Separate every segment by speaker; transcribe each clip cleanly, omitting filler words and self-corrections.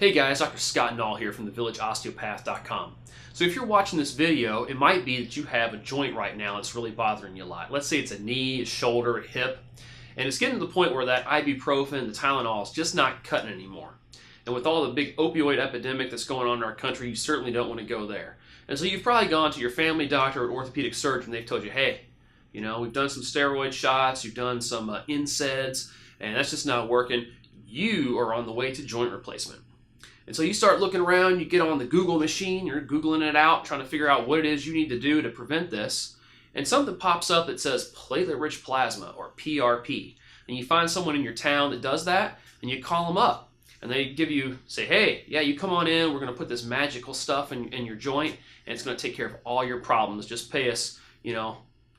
Speaker 1: Hey guys, Dr. Scott Nall here from thevillageosteopath.com. So if you're watching this video, it might be that you have a joint right now that's really bothering you a lot. Let's say it's a knee, a shoulder, a hip, and it's getting to the point where that ibuprofen, the Tylenol, is just not cutting anymore. And with all the big opioid epidemic that's going on in our country, you certainly don't want to go there. And so you've probably gone to your family doctor or orthopedic surgeon, and they've told you, hey, we've done some steroid shots, you've done some NSAIDs, and that's just not working. You are on the way to joint replacement. And so you start looking around, you get on the Google machine, you're Googling it out, trying to figure out what it is you need to do to prevent this. And something pops up that says platelet-rich plasma, or PRP. And you find someone in your town that does that, and you call them up. And they say, hey, yeah, you come on in, we're going to put this magical stuff in your joint, and it's going to take care of all your problems. Just pay us,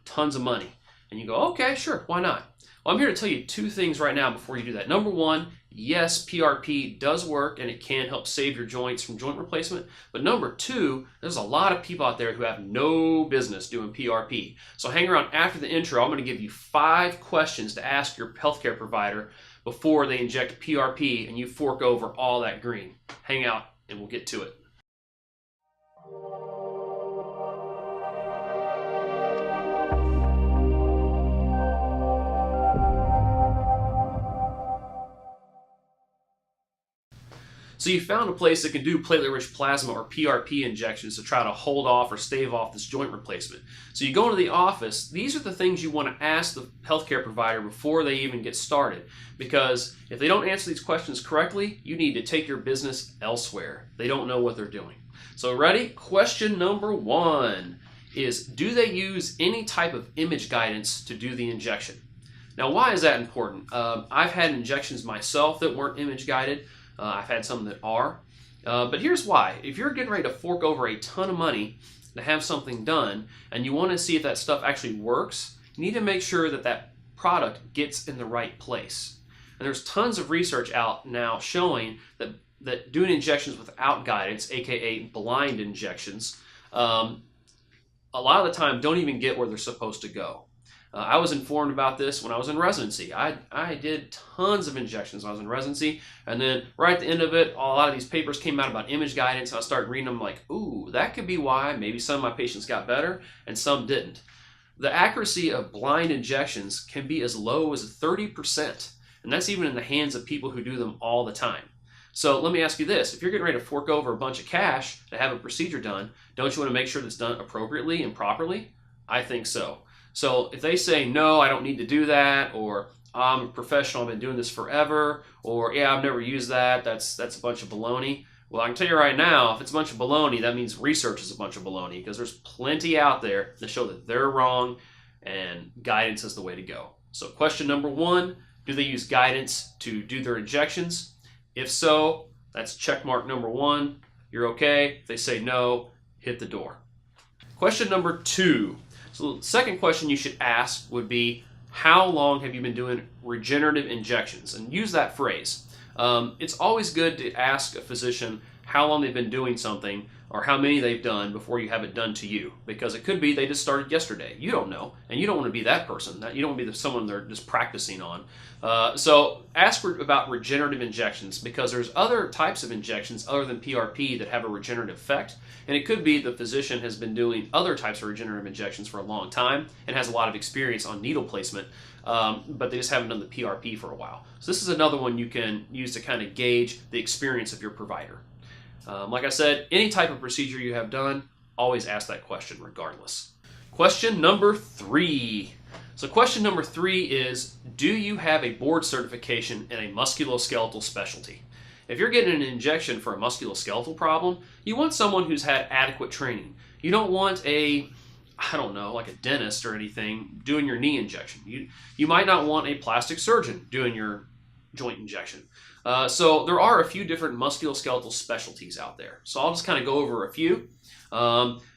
Speaker 1: tons of money. And you go, okay, sure, why not? Well, I'm here to tell you two things right now before you do that. Number one, yes, PRP does work and it can help save your joints from joint replacement. But number two, there's a lot of people out there who have no business doing PRP. So hang around after the intro. I'm going to give you 5 questions to ask your healthcare provider before they inject PRP and you fork over all that green. Hang out and we'll get to it. So you found a place that can do platelet-rich plasma or PRP injections to try to hold off or stave off this joint replacement. So you go into the office, these are the things you want to ask the healthcare provider before they even get started. Because if they don't answer these questions correctly, you need to take your business elsewhere. They don't know what they're doing. So ready? Question number 1 is, do they use any type of image guidance to do the injection? Now why is that important? I've had injections myself that weren't image guided. I've had some that are. But here's why. If you're getting ready to fork over a ton of money to have something done and you want to see if that stuff actually works, you need to make sure that that product gets in the right place. And there's tons of research out now showing that doing injections without guidance, aka blind injections, a lot of the time don't even get where they're supposed to go. I was informed about this when I was in residency. I did tons of injections when I was in residency, and then right at the end of it, a lot of these papers came out about image guidance, and I started reading them like, ooh, that could be why maybe some of my patients got better and some didn't. The accuracy of blind injections can be as low as 30%, and that's even in the hands of people who do them all the time. So let me ask you this, if you're getting ready to fork over a bunch of cash to have a procedure done, don't you want to make sure that's done appropriately and properly? I think so. So if they say, no, I don't need to do that, or I'm a professional, I've been doing this forever, or yeah, I've never used that, that's a bunch of baloney. Well, I can tell you right now, if it's a bunch of baloney, that means research is a bunch of baloney, because there's plenty out there that show that they're wrong and guidance is the way to go. So question number 1, do they use guidance to do their injections? If so, that's check mark number 1. You're okay. If they say no, hit the door. Question number 2. So the second question you should ask would be, how long have you been doing regenerative injections? And use that phrase. It's always good to ask a physician how long they've been doing something or how many they've done before you have it done to you. Because it could be they just started yesterday. You don't know. And you don't want to be that person. You don't want to be someone they're just practicing on. So ask about regenerative injections, because there's other types of injections other than PRP that have a regenerative effect. And it could be the physician has been doing other types of regenerative injections for a long time and has a lot of experience on needle placement, but they just haven't done the PRP for a while. So this is another one you can use to kind of gauge the experience of your provider. Like I said, any type of procedure you have done, always ask that question regardless. Question number 3. So question number 3 is, do you have a board certification in a musculoskeletal specialty? If you're getting an injection for a musculoskeletal problem, you want someone who's had adequate training. You don't want like a dentist or anything doing your knee injection. You might not want a plastic surgeon doing your joint injection. So there are a few different musculoskeletal specialties out there. So I'll just kind of go over a few.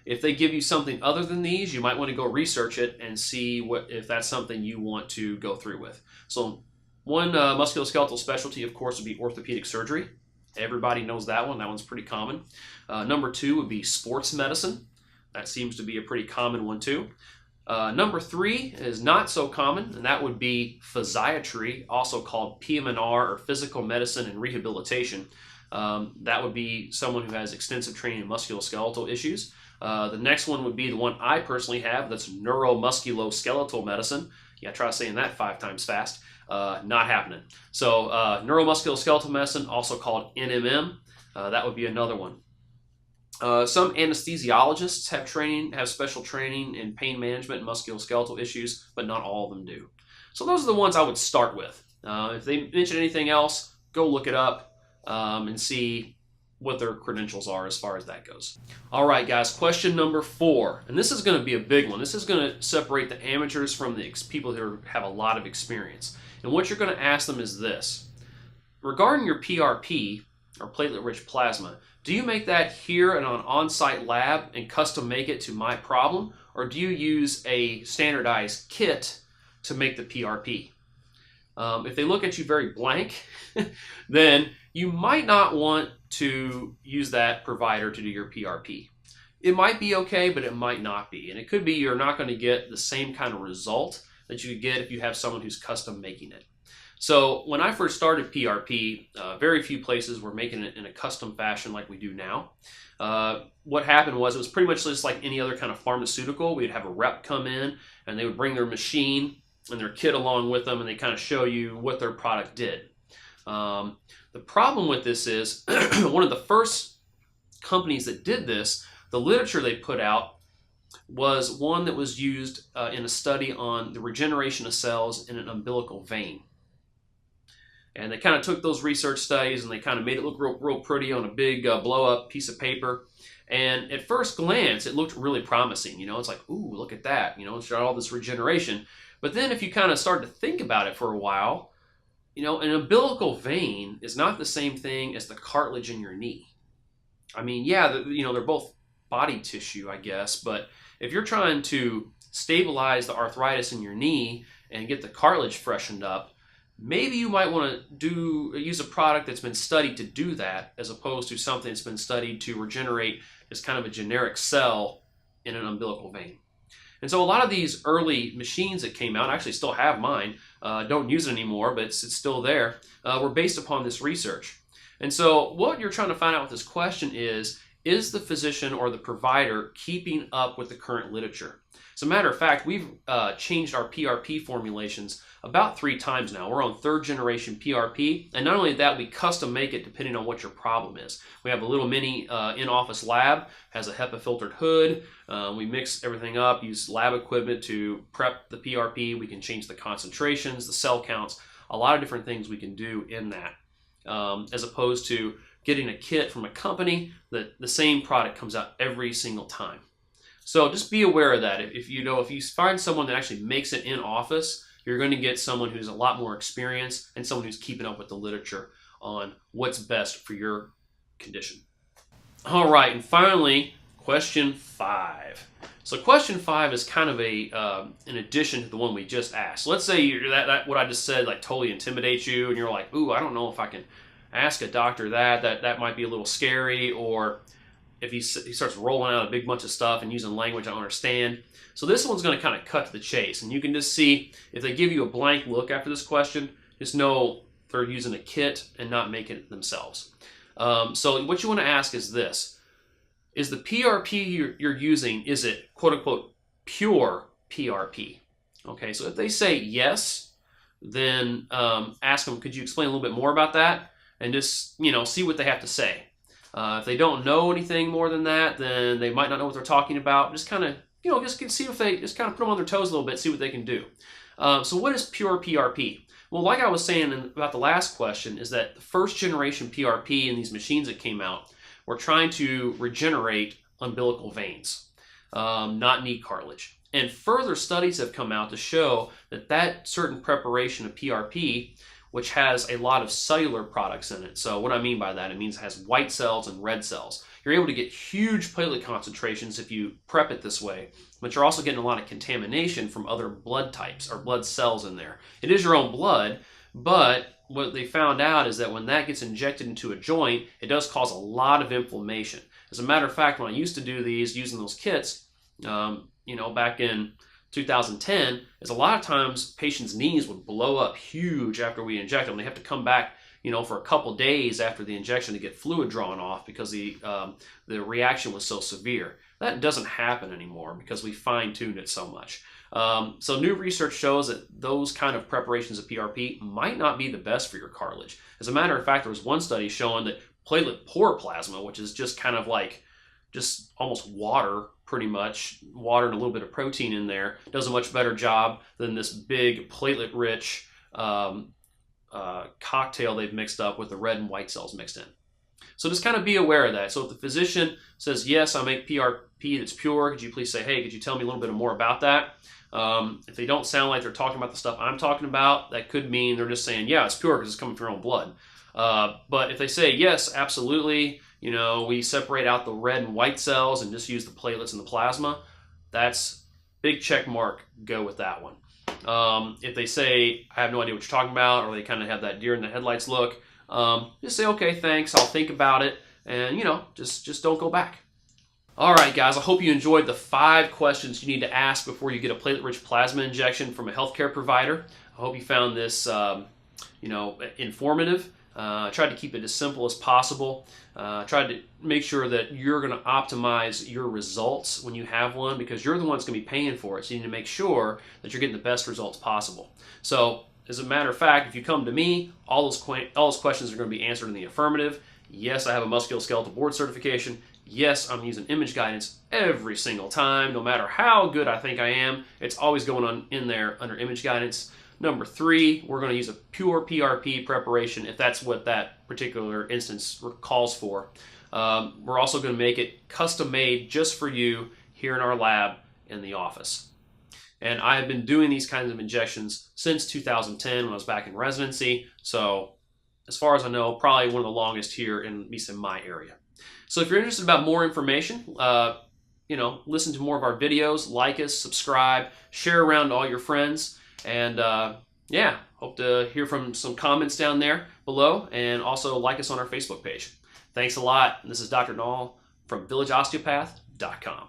Speaker 1: If they give you something other than these, you might want to go research it and see if that's something you want to go through with. So one musculoskeletal specialty, of course, would be orthopedic surgery. Everybody knows that one. That one's pretty common. Number 2 would be sports medicine. That seems to be a pretty common one too. Number 3 is not so common, and that would be physiatry, also called PM&R, or physical medicine and rehabilitation. That would be someone who has extensive training in musculoskeletal issues. The next one would be the one I personally have, that's neuromusculoskeletal medicine. Yeah, try saying that 5 times fast. Not happening. So neuromusculoskeletal medicine, also called NMM, that would be another one. Some anesthesiologists have special training in pain management and musculoskeletal issues, but not all of them do. So those are the ones I would start with. If they mention anything else, go look it up and see what their credentials are as far as that goes. All right, guys, question number 4, and this is going to be a big one. This is going to separate the amateurs from the people who have a lot of experience. And what you're going to ask them is this: regarding your PRP, or platelet-rich plasma, do you make that here in an on-site lab and custom make it to my problem, or do you use a standardized kit to make the PRP? If they look at you very blank, then you might not want to use that provider to do your PRP. It might be okay, but it might not be. And it could be you're not going to get the same kind of result that you get if you have someone who's custom making it. So when I first started PRP, very few places were making it in a custom fashion like we do now. What happened was, it was pretty much just like any other kind of pharmaceutical. We'd have a rep come in and they would bring their machine and their kit along with them, and they kind of show you what their product did. The problem with this is one of the first companies that did this, the literature they put out was one that was used in a study on the regeneration of cells in an umbilical vein. And they kind of took those research studies and they kind of made it look real pretty on a big blow-up piece of paper. And at first glance, it looked really promising. You know, it's like, ooh, look at that. You know, it's got all this regeneration. But then if you kind of start to think about it for a while, you know, an umbilical vein is not the same thing as the cartilage in your knee. I mean, yeah, you know, they're both body tissue, I guess. But if you're trying to stabilize the arthritis in your knee and get the cartilage freshened up, maybe you might want to use a product that's been studied to do that, as opposed to something that's been studied to regenerate as kind of a generic cell in an umbilical vein. And so a lot of these early machines that came out, I actually still have mine, don't use it anymore, but it's still there, were based upon this research. And so what you're trying to find out with this question is the physician or the provider keeping up with the current literature? As a matter of fact, we've changed our PRP formulations about 3 times now. We're on 3rd generation PRP, and not only that, we custom make it depending on what your problem is. We have a little mini in-office lab, has a HEPA filtered hood. We mix everything up, use lab equipment to prep the PRP. We can change the concentrations, the cell counts, a lot of different things we can do in that, as opposed to getting a kit from a company that the same product comes out every single time. So just be aware of that. If you find someone that actually makes it in office, you're going to get someone who's a lot more experienced and someone who's keeping up with the literature on what's best for your condition. All right, and finally, question 5. So question 5 is kind of an addition to the one we just asked. Let's say that what I just said like totally intimidates you, and you're like, ooh, I don't know if I can ask a doctor that might be a little scary, or if he starts rolling out a big bunch of stuff and using language I don't understand. So this one's going to kind of cut to the chase, and you can just see if they give you a blank look after this question, just know they're using a kit and not making it themselves. So what you want to ask is this: is the PRP you're using, is it quote unquote pure PRP? Okay, so if they say yes, then ask them, could you explain a little bit more about that? And just, see what they have to say. If they don't know anything more than that, then they might not know what they're talking about. Just kind of, see if they just kind of put them on their toes a little bit, see what they can do. So what is pure PRP? Well, like I was saying about the last question, is that the 1st generation PRP and these machines that came out were trying to regenerate umbilical veins, not knee cartilage. And further studies have come out to show that certain preparation of PRP, which has a lot of cellular products in it. So what I mean by that, it means it has white cells and red cells. You're able to get huge platelet concentrations if you prep it this way, but you're also getting a lot of contamination from other blood types or blood cells in there. It is your own blood, but what they found out is that when that gets injected into a joint, it does cause a lot of inflammation. As a matter of fact, when I used to do these using those kits, back in 2010, is a lot of times patients' knees would blow up huge after we inject them. They have to come back for a couple days after the injection to get fluid drawn off because the reaction was so severe. That doesn't happen anymore because we fine-tuned it so much. So new research shows that those kind of preparations of PRP might not be the best for your cartilage. As a matter of fact, there was one study showing that platelet-poor plasma, which is just kind of like just almost water, pretty much, water and a little bit of protein in there, does a much better job than this big platelet-rich cocktail they've mixed up with the red and white cells mixed in. So just kind of be aware of that. So if the physician says, yes, I make PRP that's pure, could you please say, hey, could you tell me a little bit more about that? If they don't sound like they're talking about the stuff I'm talking about, that could mean they're just saying, yeah, it's pure because it's coming from your own blood. But if they say, yes, absolutely, we separate out the red and white cells and just use the platelets and the plasma, that's big check mark, go with that one. If they say, I have no idea what you're talking about, or they kind of have that deer in the headlights look, just say, okay, thanks, I'll think about it, and just don't go back. All right, guys, I hope you enjoyed the 5 questions you need to ask before you get a platelet-rich plasma injection from a healthcare provider. I hope you found this, informative. I tried to keep it as simple as possible. Tried to make sure that you're going to optimize your results when you have one, because you're the one that's going to be paying for it. So you need to make sure that you're getting the best results possible. So as a matter of fact, if you come to me, all those questions are going to be answered in the affirmative. Yes, I have a musculoskeletal board certification. Yes, I'm using image guidance every single time. No matter how good I think I am, it's always going on in there under image guidance. Number 3, we're going to use a pure PRP preparation if that's what that particular instance calls for. We're also going to make it custom made just for you here in our lab in the office. And I have been doing these kinds of injections since 2010 when I was back in residency. So as far as I know, probably one of the longest here in my area. So if you're interested about more information, listen to more of our videos, like us, subscribe, share around to all your friends. And hope to hear from some comments down there below, and also like us on our Facebook page. Thanks a lot. This is Dr. Nall from villageosteopath.com.